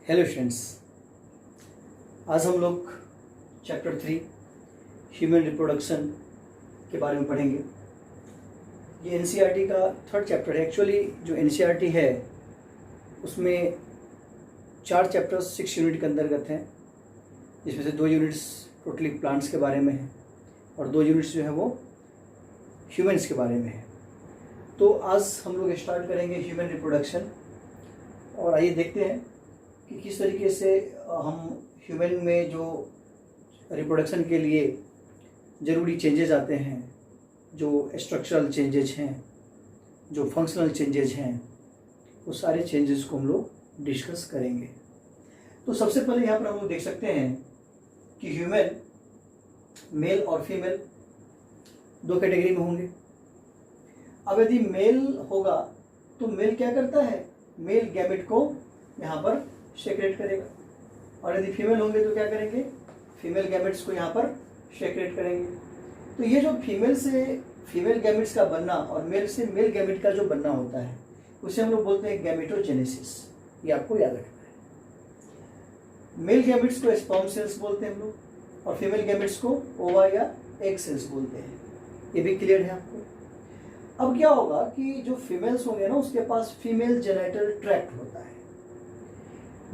Hello students, आज हम लोग चैप्टर 3 ह्यूमन रिप्रोडक्शन के बारे में पढ़ेंगे। ये एनसीईआरटी का थर्ड चैप्टर है। एक्चुअली जो एनसीईआरटी है उसमें 4 चैप्टर्स 6 यूनिट के अंतर्गत हैं, जिसमें से 2 यूनिट्स टोटली प्लांट्स के बारे में हैं और 2 यूनिट्स जो है वो ह्यूमन्स के बारे में है। तो आज हम लोग स्टार्ट करेंगे ह्यूमन रिप्रोडक्शन, और आइए देखते हैं कि किस तरीके से हम ह्यूमन में जो रिप्रोडक्शन के लिए ज़रूरी चेंजेस आते हैं, जो स्ट्रक्चरल चेंजेस हैं, जो फंक्शनल चेंजेस हैं, वो सारे चेंजेस को हम लोग डिस्कस करेंगे। तो सबसे पहले यहाँ पर हम लोग देख सकते हैं कि ह्यूमन मेल और फीमेल 2 कैटेगरी में होंगे। अब यदि मेल होगा तो मेल क्या करता है, मेल गैमेट को यहाँ पर सेक्रेट करेगा, और यदि फीमेल होंगे तो क्या करेंगे, फीमेल गैमेट्स को यहाँ पर सेक्रेट करेंगे। तो ये जो फीमेल से फीमेल गैमेट्स का बनना और मेल से मेल गैमेट का जो बनना होता है उसे हम लोग बोलते हैं गैमेटोजेनेसिस। ये आपको याद रखना है। मेल गैमेट्स को स्पर्म सेल्स बोलते हैं हम लोग, और फीमेल गैमेट्स को ओवा या एग सेल्स बोलते हैं। ये भी क्लियर है आपको। अब क्या होगा कि जो फीमेल्स होंगे ना, उसके पास फीमेल जेनिटल ट्रैक्ट होता है।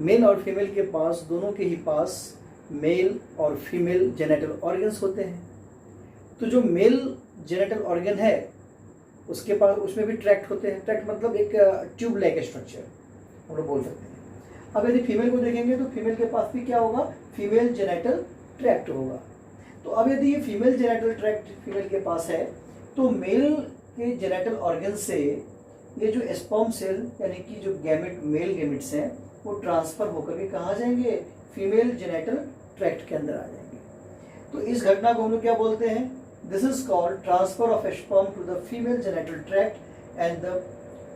मेल और फीमेल के पास, दोनों के ही पास मेल और फीमेल जेनिटल ऑर्गन्स होते हैं। तो जो मेल जेनिटल ऑर्गन है उसके पास, उसमें भी ट्रैक्ट होते हैं। ट्रैक्ट मतलब एक ट्यूब लाइक स्ट्रक्चर हम लोग बोल सकते हैं। अब यदि फीमेल को देखेंगे तो फीमेल के पास भी क्या होगा, फीमेल जेनिटल ट्रैक्ट होगा। तो अब यदि ये फीमेल जेनिटल ट्रैक्ट फीमेल के पास है तो मेल के जेनिटल ऑर्गन से ये जो स्पर्म सेल यानी कि जो गैमेट मेल गैमेट्स हैं वो ट्रांसफर होकर के कहाँ जाएंगे, फीमेल जेनिटल ट्रैक्ट के अंदर आ जाएंगे। तो इस घटना को हम लोग क्या बोलते हैं, this is called transfer of sperm to the female genital tract and the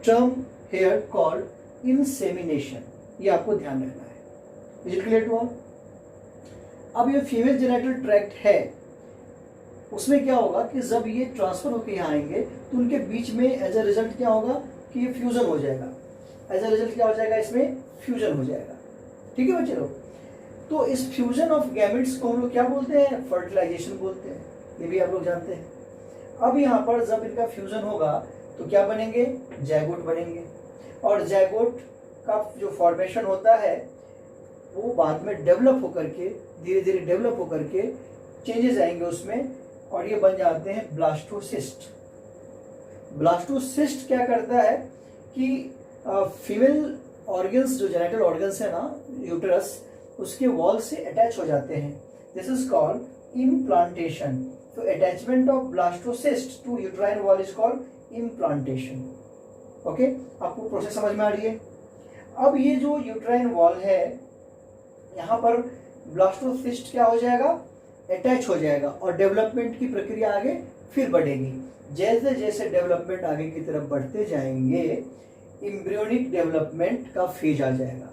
term here called insemination. ये आपको ध्यान रखना है। Is it clear to all? अब ये फीमेल जेनिटल ट्रैक्ट है, उसमें क्या होगा कि जब ये ट्रांसफर होकर यहाँ आएंगे तो उनके बीच में एज अ रिजल्ट क्या होगा कि ये फ्यूजन हो जाएगा। एज अ रिजल्ट क्या हो जाएगा, इसमें फ्यूजन हो जाएगा। ठीक है बच्चे लोग। तो इस फ्यूजन ऑफ गैमेट्स को हम लोग क्या बोलते हैं, फर्टिलाइजेशन बोलते हैं। ये भी आप लोग जानते हैं। अब यहाँ पर जब इनका फ्यूजन होगा तो क्या बनेंगे, जायगोट बनेंगे। और जायगोट का जो फॉर्मेशन होता है वो बाद में डेवलप होकर के, धीरे धीरे डेवलप होकर के चेंजेस आएंगे उसमें, और ये बन जाते हैं ब्लास्टोसिस्ट। ब्लास्टोसिस्ट क्या करता है कि फीमेल ऑर्गन्स, जो जेनिटल ऑर्गन्स है ना, यूटेरस, उसके वॉल से अटैच हो जाते हैं। This is called implantation. तो attachment of blastocyst to uterine wall is called implantation. Okay, आपको प्रोसेस समझ में आ रही है? अब ये जो यूट्राइन वॉल है, यहाँ पर ब्लास्टोसिस्ट क्या हो जाएगा, अटैच हो जाएगा, और डेवलपमेंट की प्रक्रिया आगे फिर बढ़ेगी। जैसे जैसे डेवलपमेंट आगे की तरफ बढ़ते जाएंगे, एम्ब्रियोनिक डेवलपमेंट का फेज आ जाएगा।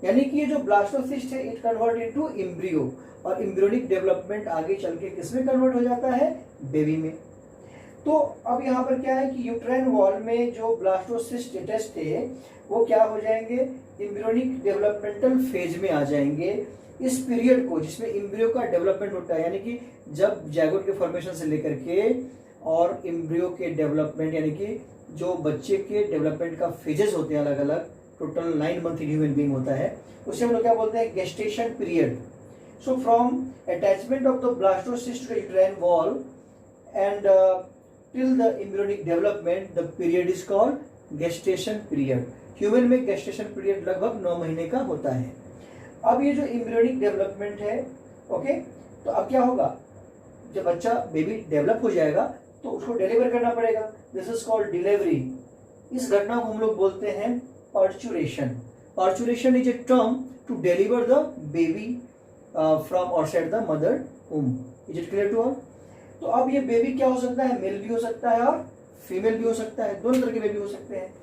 यानी कि ये जो ब्लास्टोसिस्ट है इट कन्वर्ट इनटू एम्ब्रियो, और एम्ब्रियोनिक डेवलपमेंट आगे चल के किसमें कन्वर्ट हो जाता है, बेबी में। तो अब यहाँ पर क्या है कि यूट्राइन वॉल में जो ब्लास्टोसिस्ट अटैच थे वो क्या हो जाएंगे, एम्ब्रियोनिक डेवलपमेंटल फेज में आ जाएंगे। इस पीरियड को जिसमें एम्ब्रियो का डेवलपमेंट होता है, यानी कि जब जायगोट के फॉर्मेशन से लेकर के और एम्ब्रियो के डेवलपमेंट, यानी कि जो बच्चे के डेवलपमेंट का फेजेस होते हैं अलग अलग, टोटल 9 मंथ ह्यूमन बीइंग होता है, उसे हम लोग क्या बोलते हैं, gestation period. So from attachment of the blastocyst to the uterine wall and till the embryonic development the period is called gestation period. Human में गेस्टेशन पीरियड लगभग 9 महीने का होता है। अब ये जो एम्ब्रियोनिक डेवलपमेंट है, ओके, तो अब क्या होगा, जब बच्चा बेबी डेवलप हो जाएगा तो उसको डिलीवर करना पड़ेगा। This is called delivery. इस घटना को हम लोग बोलते हैं parturition. Parturition is a term to deliver the baby from outside the mother womb. Is it clear to all? तो अब ये बेबी क्या हो सकता है, मेल भी हो सकता है और फीमेल भी हो सकता है। दोनों तरह के बेबी हो सकते हैं,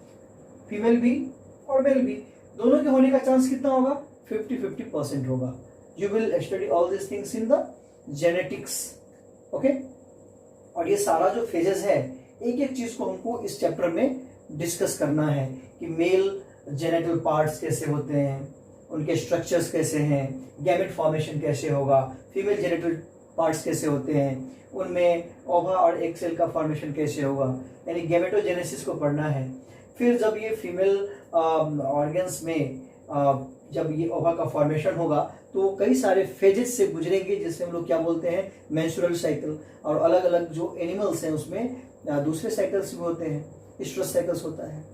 फीमेल भी और मेल भी। दोनों के होने का चांस कितना होगा, 50-50% होगा। You will study all this things in the genetics. Okay, और ये सारा जो फेजेस है, एक एक चीज को हमको इस चैप्टर में डिस्कस करना है कि मेल जेनेटल पार्ट्स कैसे होते हैं, उनके स्ट्रक्चर्स कैसे हैं, गैमेट फॉर्मेशन कैसे होगा, फीमेल जेनिटल पार्ट्स कैसे होते हैं, उनमें ओवा और एग सेल का फॉर्मेशन कैसे होगा, यानी गैमेटोजेनेसिस को पढ़ना है। फिर जब ये फीमेल ऑर्गन्स में जब ये ओवा का फॉर्मेशन होगा तो कई सारे फेजेस से गुजरेंगे, जिससे हम लोग क्या बोलते हैं, मेंस्ट्रुअल साइकिल। और अलग अलग जो एनिमल्स हैं उसमें दूसरे साइकिल्स भी होते हैं, स्ट्रेस साइकिल्स होता है।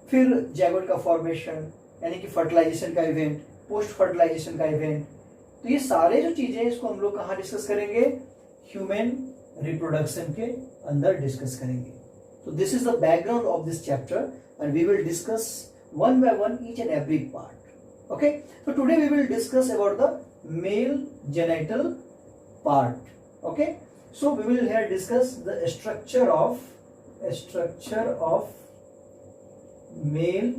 फिर जैगोट का फॉर्मेशन यानी कि फर्टिलाइजेशन का इवेंट, पोस्ट फर्टिलाइजेशन का इवेंट। तो ये सारे जो चीजें इसको हम लोग कहाँ डिस्कस करेंगे, ह्यूमन रिप्रोडक्शन के अंदर डिस्कस करेंगे। तो this is the background of this chapter and we will discuss one by one each and every part. Okay, so today we will discuss about the male genital part. Okay, so we will here discuss the structure of male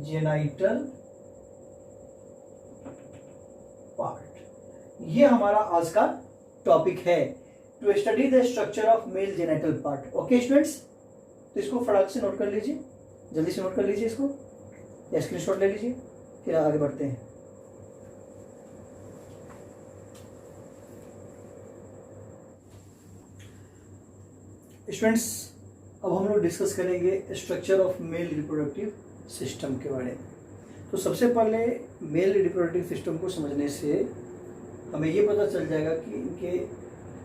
genital part. ये हमारा आज का topic है, to study the structure of male genital part. Okay students, तो इसको फटाक से note कर लीजिए, जल्दी से नोट कर लीजिए इसको या स्क्रीनशॉट ले लीजिए, फिर आगे बढ़ते हैं। स्टूडेंट्स, अब हम लोग डिस्कस करेंगे structure of male reproductive system के बारे में। तो सबसे पहले मेल रिप्रोडक्टिव सिस्टम को समझने से हमें ये पता चल जाएगा कि इनके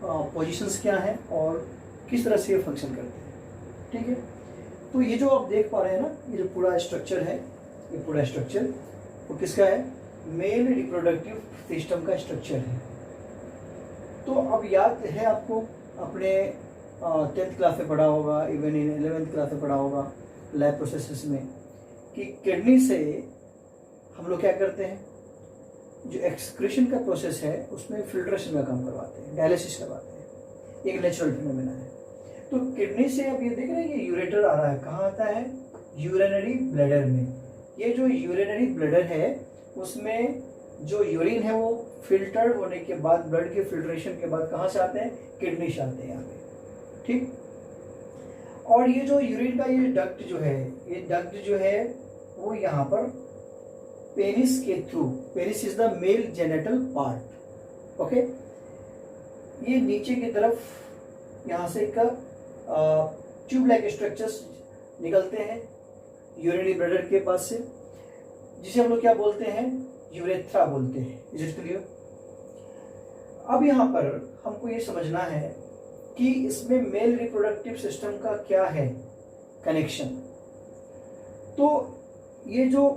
पोजीशंस क्या हैं और किस तरह से ये फंक्शन करते हैं। ठीक है, तो ये जो आप देख पा रहे हैं ना, ये जो पूरा स्ट्रक्चर है, ये पूरा स्ट्रक्चर वो किसका है, मेल रिप्रोडक्टिव सिस्टम का स्ट्रक्चर है। तो अब याद है आपको, अपने 10th क्लास में पढ़ा होगा, इवन इन 11th क्लास में पढ़ा होगा लैब प्रोसेसेस में, कि किडनी से हम लोग क्या करते हैं, जो एक्सक्रीशन का प्रोसेस है उसमें फिल्ट्रेशन का काम करवाते हैं, डायलिसिस करवाते हैं, एक नेचुरल फिनोमेना है। तो किडनी से अब ये देख रहे हैं, ये यूरेटर आ रहा है, कहाँ आता है, यूरिनरी ब्लैडर में। ये जो यूरिनरी ब्लैडर है उसमें जो यूरिन है वो फिल्टर होने के बाद, ब्लड के फिल्ट्रेशन के बाद कहाँ से आते हैं, किडनी से आते हैं यहाँ पे। ठीक, और ये जो यूरिन का ये डक्ट जो है, ये डक्ट जो है वो यहाँ पर पेनिस के through, penis is the mail genital part. Okay, ये नीचे की तरफ यहाँ से एक ट्यूब लाइक स्ट्रक्चर्स निकलते हैं यूरिनरी ब्लैडर के पास से, जिसे हम लोग क्या बोलते हैं, यूरेथ्रा बोलते हैं। Is it clear? अब यहाँ पर हमको ये समझना है कि इसमें मेल रिप्रोडक्टिव सिस्टम का क्या है कनेक्शन। तो ये जो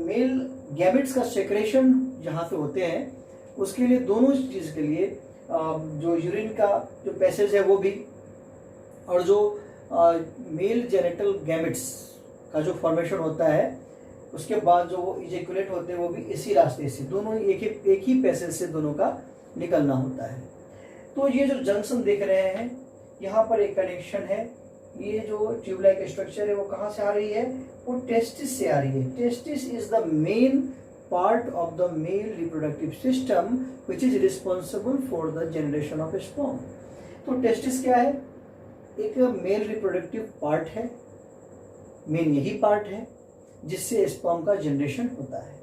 मेल गैमेट्स का सेक्रेशन जहाँ से होते हैं, उसके लिए दोनों चीज के लिए जो यूरिन का जो पैसेज है वो भी, और जो मेल जेनिटल गैमेट्स का जो फॉर्मेशन होता है उसके बाद जो वो इजेकुलेट होते हैं वो भी इसी रास्ते से, दोनों एक ही पैसेज से दोनों का निकलना होता है। तो ये जो जंक्शन देख रहे हैं यहाँ पर एक कनेक्शन है, ये जो ट्यूब लाइक स्ट्रक्चर है वो कहाँ से आ रही है, वो टेस्टिस से आ रही है। Testis is the main part of the male reproductive system which is responsible for the generation of sperm. तो टेस्टिस क्या है, एक मेल रिप्रोडक्टिव पार्ट है, मेन यही पार्ट है जिससे स्पर्म का जनरेशन होता है।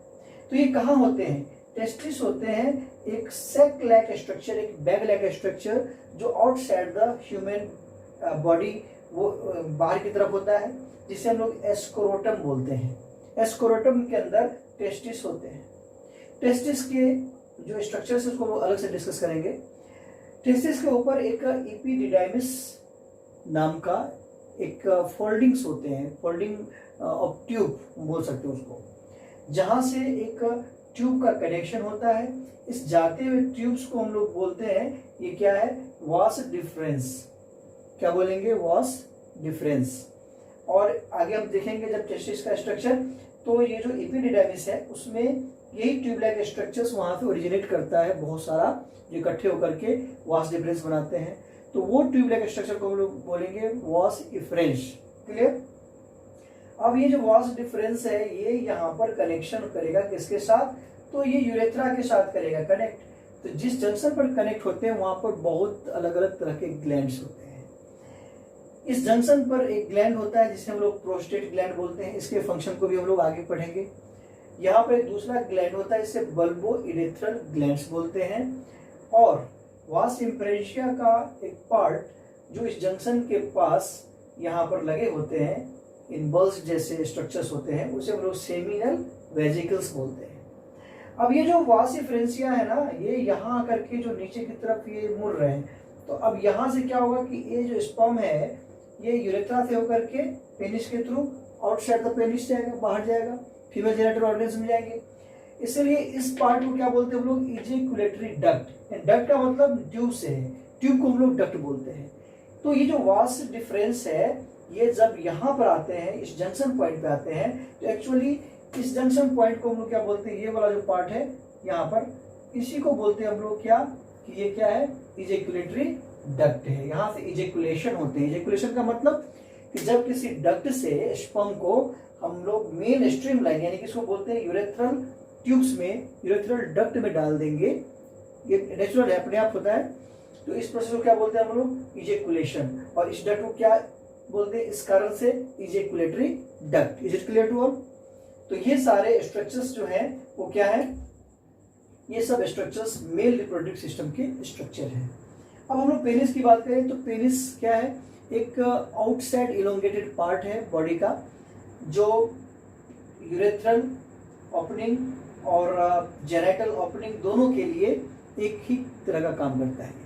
तो ये कहाँ होते हैं, टेस्टिस होते हैं एक सैक लाइक स्ट्रक्चर, एक बैग लाइक स्ट्रक्चर जो आउटसाइड द ह्यूमन बॉडी, वो बाहर की तरफ होता है, जिसे हम लोग एस्क्रोटम बोलते हैं। एस्क्रोटम के अंदर टेस्टिस होते हैं। टेस्टिस के जो स्ट्रक्चर है उसको अलग से डिस्कस करेंगे। टेस्टिस के ऊपर एक एपिडिडाइमिस नाम का एक फोल्डिंग्स होते हैं, फोल्डिंग ऑफ ट्यूब बोल सकते हो उसको, जहां से एक ट्यूब का कनेक्शन होता है। इस जाते हुए ट्यूब्स को हम लोग बोलते हैं, ये क्या है, वास डिफरेंस। क्या बोलेंगे, वास डिफरेंस। और आगे हम देखेंगे जब टेस्टिस का स्ट्रक्चर, तो ये जो एपिडिडाइमिस है उसमें यही ट्यूब लाइक स्ट्रक्चर्स वहां से ओरिजिनेट करता है, बहुत सारा जो इकट्ठे होकर के वास डिफरेंस बनाते हैं। तो वो ट्यूब लाइक स्ट्रक्चर को हम लोग बोलेंगे वास डिफरेंस। क्लियर? अब ये जो वास डिफरेंस है ये यहाँ पर कनेक्शन करेगा किसके साथ, तो ये यूरेथ्रा के साथ करेगा कनेक्ट। तो जिस जंक्शन पर कनेक्ट होते हैं वहां पर बहुत अलग अलग तरह के ग्लैंड्स होते हैं। इस जंक्शन पर एक ग्लैंड होता है जिसे हम लोग प्रोस्टेट ग्लैंड बोलते हैं। इसके फंक्शन को भी हम लोग आगे पढ़ेंगे। यहाँ पर एक दूसरा ग्लैंड होता है, इसे बल्बो इरेथ्रल ग्लैंड्स बोलते हैं। और वास इम्प्रेशिया का एक पार्ट जो इस जंक्शन के पास यहाँ पर लगे होते हैं, इन बल्स जैसे स्ट्रक्चर्स होते हैं, उसे हम लोग सेमिनल वेजिकल्स बोलते हैं। अब ये जो वास इफ्रेंसिया है ना, ये यहाँ आकर के जो नीचे की तरफ ये मुड़ रहे हैं, तो अब यहाँ से क्या होगा कि ये जो स्पर्म है ये यूरेथ्रा से होकर के पेनिस के थ्रू आउटसाइड द पेनिस जाएगा, बाहर जाएगा, फीमेल जेनिटल ऑर्गन्स में जाएंगे। इसलिए इस पार्ट को क्या बोलते हैं हम लोग, इजैकुलेटरी डक्ट। डक्ट का मतलब ट्यूब से है, ट्यूब को हम लोग डक्ट बोलते हैं। तो ये जो वास डिफरेंस है, ये जब यहाँ पर आते हैं, इस जंक्शन पॉइंट पे आते हैं, तो एक्चुअली इस जंक्शन पॉइंट को हम लोग क्या बोलते हैं, ये वाला जो पार्ट है यहाँ पर, इसी को बोलते हैं हम लोग क्या, कि ये क्या है, इजैकुलेटरी डक्ट है। यहाँ से इजैकुलेशन होते हैं। इजैकुलेशन का मतलब कि जब किसी डक्ट से स्पर्म को हम लोग मेन स्ट्रीम लाइन, यानी कि इसको बोलते हैं यूरेथ्रल ट्यूब्स में, यूरेथ्रल डक्ट में डाल देंगे, ये नेचुरल है, अपने आप होता है। तो इस प्रोसेस को क्या बोलते हैं हम लोग, इजैकुलेशन। और इस डक्ट को क्या बोलते हैं, इस कारण से ejaculatory duct. Is it clear to all? तो ये सारे स्ट्रक्चर्स जो हैं वो क्या है, ये सब स्ट्रक्चर्स मेल रिप्रोडक्टिव सिस्टम के स्ट्रक्चर हैं। अब हम लोग पेनिस की बात करें तो पेनिस क्या है, एक आउटसाइड इलोंगेटेड पार्ट है बॉडी का, जो यूरेथ्रल ओपनिंग और जेनिटल ओपनिंग दोनों के लिए एक ही तरह का काम करता है।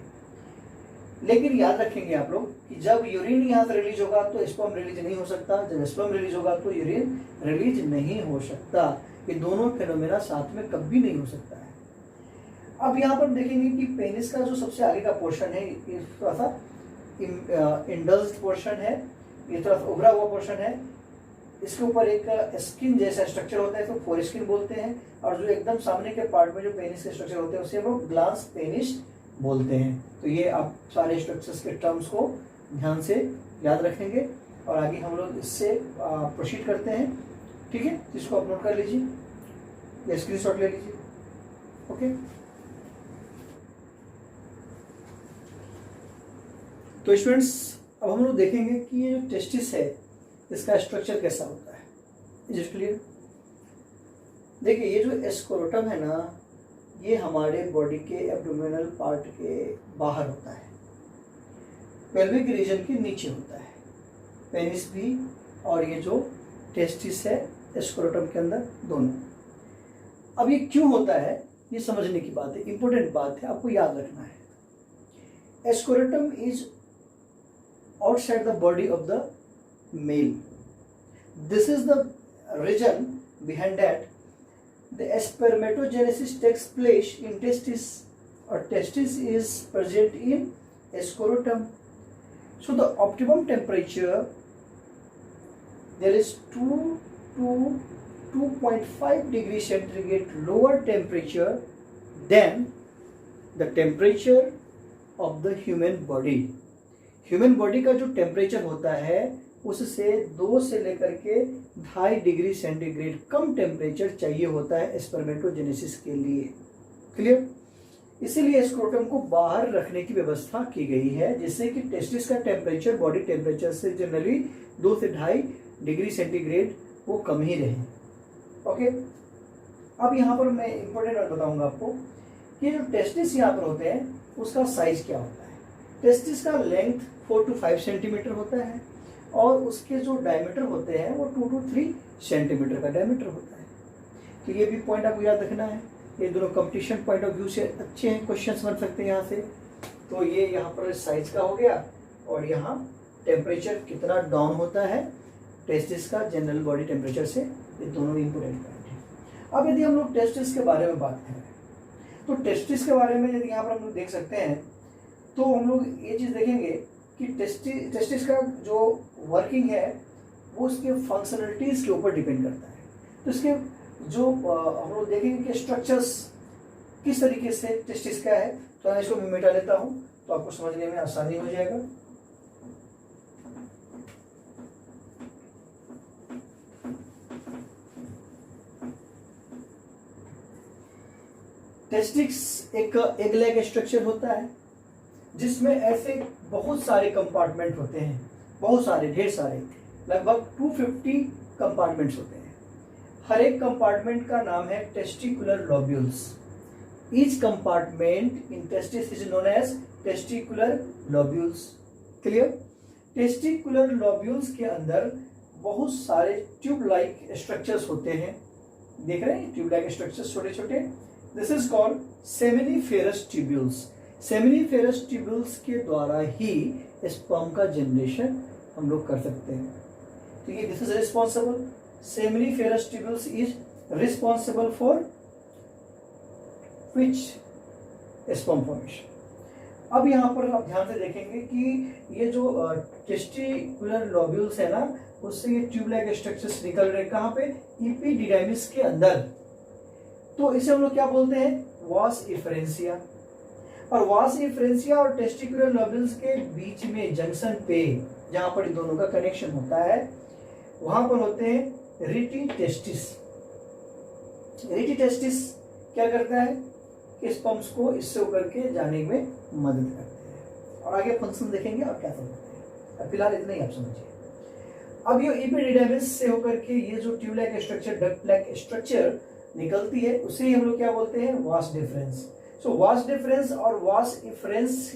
लेकिन याद रखेंगे आप लोग कि जब यूरिन यहाँ से रिलीज होगा तो स्पर्म रिलीज नहीं हो सकता, जब स्पर्म रिलीज होगा तो यूरिन रिलीज नहीं हो सकता। ये दोनों फेनोमेना साथ में कभी नहीं हो सकता है। अब यहाँ पर देखेंगे कि पेनिस का जो सबसे आगे का पोर्शन है, ये थोड़ा सा इंडल्ज्ड पोर्शन है, ये थोड़ा सा उभरा हुआ पोर्शन है। इसके ऊपर एक स्किन जैसा स्ट्रक्चर होता है, इसको फोरस्किन बोलते हैं। और जो एकदम सामने के पार्ट में जो पेनिस के स्ट्रक्चर होते हैं उसे वो ग्लांस पेनिस बोलते हैं। तो ये आप सारे स्ट्रक्चर्स के टर्म्स को ध्यान से याद रखेंगे और आगे हम लोग इससे प्रोसीड करते हैं। ठीक है, इसको आप नोट कर लीजिए या स्क्रीनशॉट ले लीजिए। ओके, तो स्टूडेंट्स अब हम लोग देखेंगे कि ये जो टेस्टिस है इसका स्ट्रक्चर कैसा होता है। Is it clear? देखिए, ये जो स्क्रोटम है ना, ये हमारे बॉडी के एब्डोमिनल पार्ट के बाहर होता है, पेल्विक रीजन के नीचे होता है, पेनिस भी और ये जो टेस्टिस है स्क्रोटम के अंदर, दोनों। अब ये क्यों होता है, ये समझने की बात है, इंपॉर्टेंट बात है, आपको याद रखना है। Scrotum is outside the body of the male. This is the region behind that the spermatogenesis takes place in testis, or testis is present in scrotum. So the optimum temperature, there is 2 to 2.5 degrees centigrade lower temperature than the temperature of the human body. Human body का जो temperature होता है उससे 2 से लेकर के 2.5 degree centigrade कम temperature चाहिए होता है स्पर्मेटोजेनेसिस के लिए। क्लियर? इसीलिए स्क्रोटम को बाहर रखने की व्यवस्था की गई है, जिससे कि टेस्टिस का टेम्परेचर बॉडी टेम्परेचर से जनरली 2 से 2.5 डिग्री सेंटीग्रेड वो कम ही रहे। ओके, अब यहाँ पर मैं इंपॉर्टेंट बात बताऊंगा आपको कि जो टेस्टिस यहाँ पर होते हैं उसका साइज क्या होता है। टेस्टिस का लेंथ 4 to 5 सेंटीमीटर होता है और उसके जो डायमीटर होते हैं वो 2 to 3 सेंटीमीटर का डायमीटर होता है। तो ये भी पॉइंट आपको याद रखना है। ये दोनों कंपटीशन पॉइंट ऑफ व्यू से अच्छे हैं, क्वेश्चंस बन सकते हैं यहाँ से। तो ये यहाँ पर साइज का हो गया और यहाँ टेम्परेचर कितना डाउन होता है टेस्टिस का जनरल बॉडी टेम्परेचर से, ये दोनों इंपोर्टेंट पॉइंट है। अब यदि हम लोग टेस्टिस के बारे में बात करें तो टेस्टिस के बारे में यदि यहाँ पर हम लोग देख सकते हैं तो हम लोग ये चीज़ देखेंगे कि टेस्टिस का जो वर्किंग है वो उसके फंक्शनलिटीज़ के ऊपर डिपेंड करता है। तो इसके जो हम लोग देखेंगे कि स्ट्रक्चर्स किस तरीके से टेस्टिस का है, तो मैं इसको मिटा लेता हूँ तो आपको समझने में आसानी हो जाएगा। टेस्टिस एक एग लेग स्ट्रक्चर होता है जिसमें ऐसे बहुत सारे कंपार्टमेंट होते हैं, बहुत सारे, ढेर सारे, लगभग 250 कंपार्टमेंट्स होते हैं। हर एक कंपार्टमेंट का नाम है testicular lobules. Each compartment in testis is known as testicular lobules. Clear? Testicular lobules के अंदर बहुत सारे ट्यूब लाइक स्ट्रक्चर्स होते हैं। देख रहे हैं ट्यूब लाइक स्ट्रक्चर्स छोटे छोटे। This is called seminiferous tubules. Seminiferous tubules के द्वारा ही स्पर्म का जनरेशन हम लोग कर सकते हैं। तो ये this is responsible, seminiferous tubules is responsible for which sperm formation. अब यहाँ पर आप ध्यान से देखेंगे कि ये जो टेस्टिकुलर लोब्यूल्स है ना, उससे ये ट्यूब लाइक स्ट्रक्चर्स निकल रहे हैं। कहाँ पे? इपिडिडाइमिस के अंदर। तो इसे हम लोग क्या बोलते हैं? वास इफरेंसिया। और वास इफरेंसिया और टेस्टिकुलर लोब्यूल्स के बीच में जंक्शन पे जहां पर इन दोनों का कनेक्शन होता है, वहां पर होते हैं रिटी टेस्टिस। रिटी टेस्टिस क्या करता है कि स्पर्म्स को इससे होकर के जाने में मदद करते हैं। और आगे फंक्शन देखेंगे और क्या समझते हैं। फिलहाल इतना ही आप समझिए। अब ये इपिडिडाइमिस से होकर के ये जो tube like structure, duct like structure निकलती है, उसे ही हम लोग क्या बोलते हैं? Vas deferens. सो वास डिफरेंस और वास इफरेंस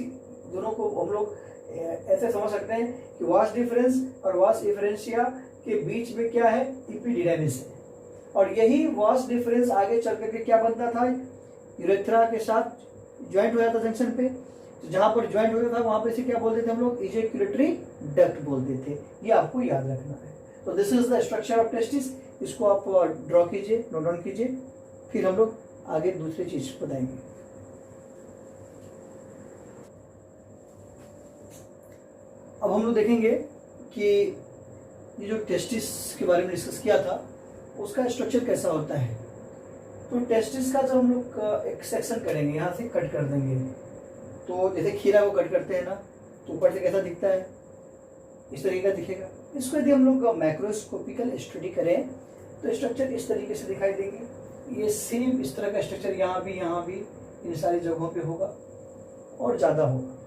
दोनों को हम लोग ऐसे समझ सकते हैं कि वास डिफरेंस और वास इफरेंशिया के बीच में क्या है? इपिडिडाइमिस है। और यही वास डिफरेंस आगे चल करके क्या बनता था? यूरेथ्रा के साथ ज्वाइंट हो जाता जंक्शन पे। तो जहां पर ज्वाइंट होता था वहां पे से क्या बोलते थे हम लोग? इजैक्युलेटरी डक्ट बोलते थे। ये आपको याद रखना है। तो this is the structure of testis. इसको आप ड्रॉ कीजिए, नोट डाउन कीजिए, फिर हम लोग आगे दूसरी चीज बताएंगे। अब हम लोग देखेंगे कि ये जो टेस्टिस के बारे में डिस्कस किया था उसका स्ट्रक्चर कैसा होता है। तो टेस्टिस का जब हम लोग एक सेक्शन करेंगे, यहाँ से कट कर देंगे, तो जैसे खीरा को कट करते हैं ना, तो ऊपर से कैसा दिखता है? इस तरीके का दिखेगा। इसको यदि हम लोग माइक्रोस्कोपिकल स्टडी करें तो स्ट्रक्चर इस तरीके से दिखाई देंगे। ये सेम इस तरह का स्ट्रक्चर यहाँ भी इन सारी जगहों पे होगा और ज़्यादा होगा।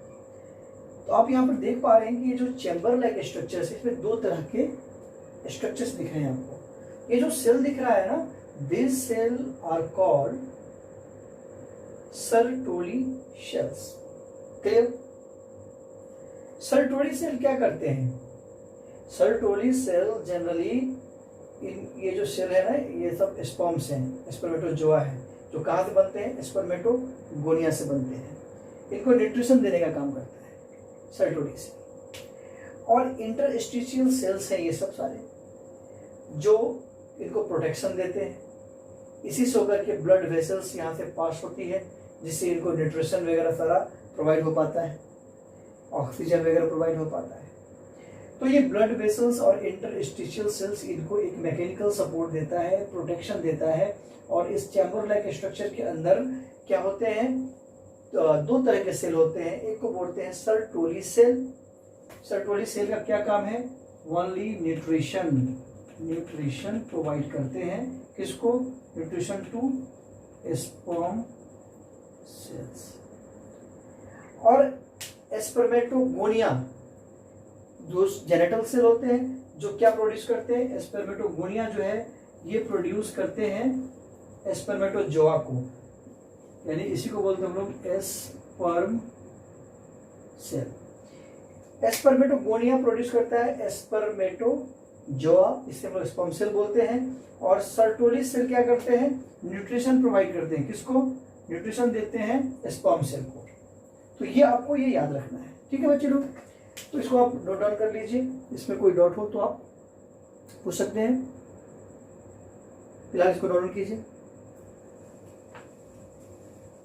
तो आप यहाँ पर देख पा रहे हैं कि ये जो चैम्बर लाइक स्ट्रक्चर्स है, इसमें दो तरह के स्ट्रक्चर्स दिख रहे हैं आपको। ये जो सेल दिख रहा है ना, this cell are called Sertoli cells. Clear? Sertoli cell क्या करते हैं? सर्टोली सेल जनरली ये जो सेल है ना, ये सब स्पर्म्स हैं, स्पर्मेटोजोआ है, जो कहाँ से बनते हैं? स्पर्मेटोगोनिया से बनते हैं। इनको न्यूट्रिशन देने का काम करता है सर्टोली सेल। और इंटरस्टिशियल सेल्स हैं ये सब सारे, जो इनको प्रोटेक्शन देते हैं। इसी से होकर के ब्लड वेसल्स यहाँ से पास होती है, जिससे इनको न्यूट्रिशन वगैरह सारा प्रोवाइड हो पाता है, ऑक्सीजन वगैरह प्रोवाइड हो पाता है। तो ये ब्लड वेसल्स और इंटरस्टिशियल सेल्स इनको एक मैकेनिकल सपोर्ट देता है, प्रोटेक्शन देता है। और इस चैम्बर लाइक स्ट्रक्चर के अंदर क्या होते हैं? तो दो तरह के सेल होते हैं। एक को बोलते हैं सर्टोली सेल। सर्टोली सेल का क्या काम है? ओनली न्यूट्रिशन प्रोवाइड करते हैं। किसको? Nutrition to sperm cells. और स्पर्मेटोगोनिया जो जेनेटल सेल होते हैं, जो क्या प्रोड्यूस करते हैं? स्पर्मेटोगोनिया जो है ये प्रोड्यूस करते हैं स्पर्मेटोजोआ को, यानी इसी को बोलते हैं हम लोग स्पर्म सेल। स्पर्मेटोगोनिया प्रोड्यूस करता है स्पर्मेटोजोआ, इसे हम लोग स्पर्म सेल बोलते हैं। और सर्टोली सेल क्या करते हैं? न्यूट्रिशन प्रोवाइड करते हैं। किसको? न्यूट्रिशन देते हैं स्पर्म सेल को। तो ये आपको ये याद रखना है। ठीक है बच्चे लोग? तो इसको आप नोट डाउन कर लीजिए। इसमें कोई डाउट हो तो आप पूछ सकते हैं। फिलहाल इसको नोट डाउन कीजिए।